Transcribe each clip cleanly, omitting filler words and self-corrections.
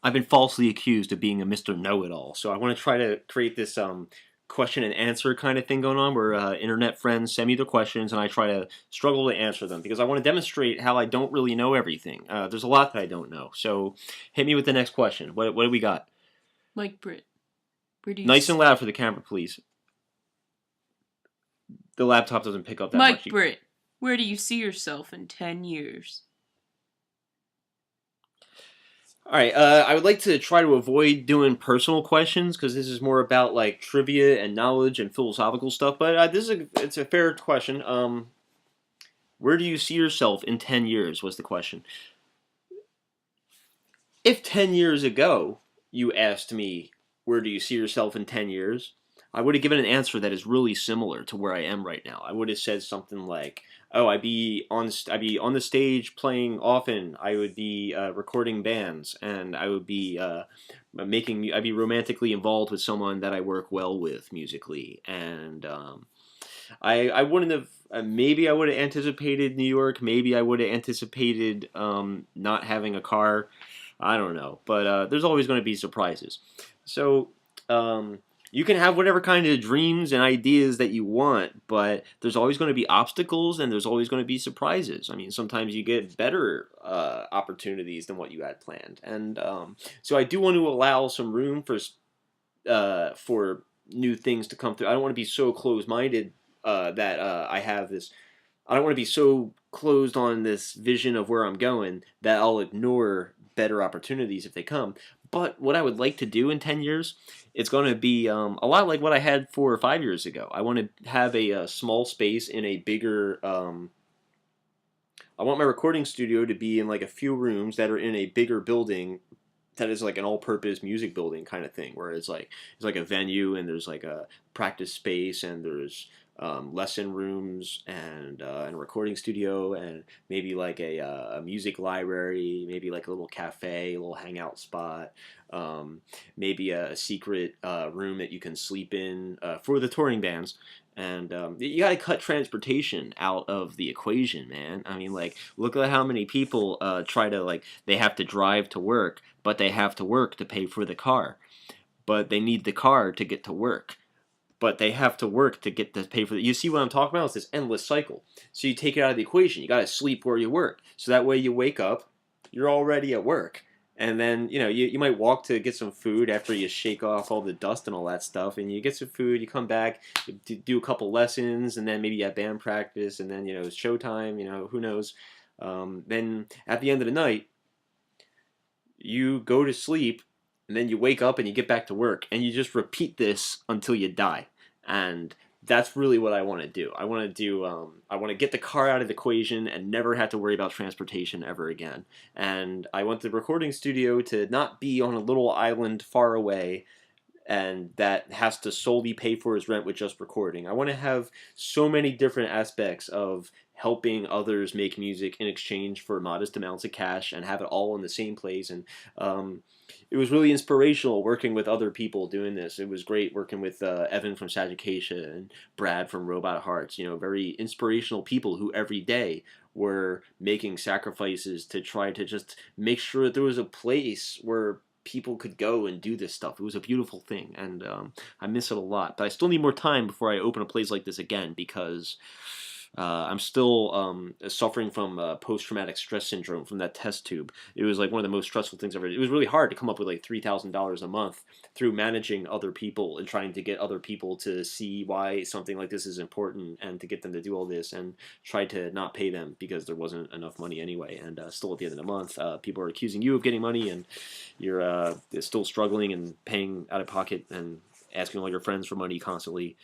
I've been falsely accused of being a Mr. Know-It-All. So I want to try to create this question and answer kind of thing going on where internet friends send me their questions and I try to struggle to answer them because I want to demonstrate how I don't really know everything. There's a lot that I don't know. So hit me with the next question. What do we got? Like Britt, where do you Nice and loud for the camera, please. The laptop doesn't pick up that Mike much. Britt, where do you see yourself in 10 years? All right, I would like to try to avoid doing personal questions because this is more about like trivia and knowledge and philosophical stuff. But it's a fair question. Where do you see yourself in 10 years? Was the question. If 10 years ago you asked me, where do you see yourself in 10 years? I would have given an answer that is really similar to where I am right now. I would have said something like, "Oh, I'd be on the stage playing often. I would be recording bands, and I would be I'd be romantically involved with someone that I work well with musically, and I wouldn't have. Maybe I would have anticipated New York. Maybe I would have anticipated not having a car. I don't know. But there's always going to be surprises. So you can have whatever kind of dreams and ideas that you want, but there's always going to be obstacles and there's always going to be surprises. I mean, sometimes you get better opportunities than what you had planned. And so I do want to allow some room for new things to come through. I don't want to be so closed-minded that I have this. I don't want to be so closed on this vision of where I'm going that I'll ignore better opportunities if they come. But what I would like to do in 10 years, it's going to be a lot like what I had 4 or 5 years ago. I want to have a small space in a bigger. I want my recording studio to be in like a few rooms that are in a bigger building that is like an all-purpose music building kind of thing, where it's like a venue and there's like a practice space and there's lesson rooms and a recording studio and maybe like a music library, maybe like a little cafe, a little hangout spot, maybe a secret room that you can sleep in for the touring bands. And you got to cut transportation out of the equation, man. I mean, like, look at how many people try to, like, they have to drive to work, but they have to work to pay for the car. But they need the car to get to work. But they have to work to get to pay for it. You see what I'm talking about? It's this endless cycle. So you take it out of the equation. You got to sleep where you work. So that way you wake up, you're already at work. And then, you might walk to get some food after you shake off all the dust and all that stuff. And you get some food, you come back, you do a couple lessons, and then maybe you have band practice, and then, it's showtime, who knows. Then at the end of the night, you go to sleep, and then you wake up and you get back to work. And you just repeat this until you die. And that's really what I want to do. I want to I want to get the car out of the equation and never have to worry about transportation ever again. And I want the recording studio to not be on a little island far away and that has to solely pay for his rent with just recording. I want to have so many different aspects of helping others make music in exchange for modest amounts of cash and have it all in the same place. And it was really inspirational working with other people doing this. It was great working with Evan from Sagicacia and Brad from Robot Hearts. Very inspirational people who every day were making sacrifices to try to just make sure that there was a place where people could go and do this stuff. It was a beautiful thing, and I miss it a lot. But I still need more time before I open a place like this again because I'm still suffering from post-traumatic stress syndrome from that test tube. It was like one of the most stressful things ever. It was really hard to come up with like $3,000 a month through managing other people and trying to get other people to see why something like this is important and to get them to do all this and try to not pay them because there wasn't enough money anyway. And still at the end of the month, people are accusing you of getting money and you're still struggling and paying out of pocket and asking all your friends for money constantly.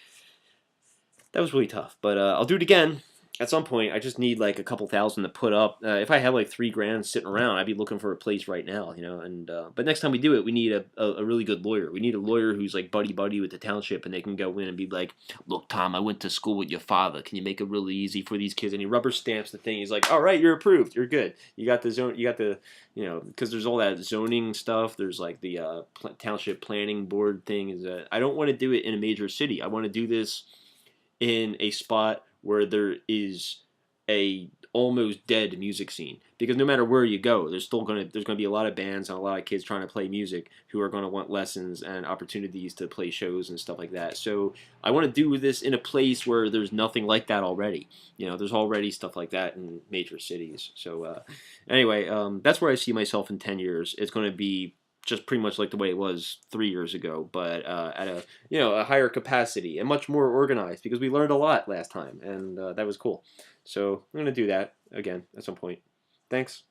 That was really tough, but I'll do it again at some point. I just need like a couple thousand to put up. If I had like $3,000 sitting around, I'd be looking for a place right now, And but next time we do it, we need a really good lawyer. We need a lawyer who's like buddy buddy with the township, and they can go in and be like, "Look, Tom, I went to school with your father. Can you make it really easy for these kids?" And he rubber stamps the thing. He's like, "All right, you're approved. You're good. You got the zone. You got the because there's all that zoning stuff. There's like the township planning board thing. Is that I don't want to do it in a major city. I want to do this in a spot where there is a almost dead music scene, because no matter where you go, there's gonna be a lot of bands and a lot of kids trying to play music who are gonna want lessons and opportunities to play shows and stuff like that. So I want to do this in a place where there's nothing like that already. There's already stuff like that in major cities. So anyway, that's where I see myself in 10 years. It's going to be just pretty much like the way it was 3 years ago, but at a higher capacity and much more organized, because we learned a lot last time, and that was cool. So I'm going to do that again at some point. Thanks.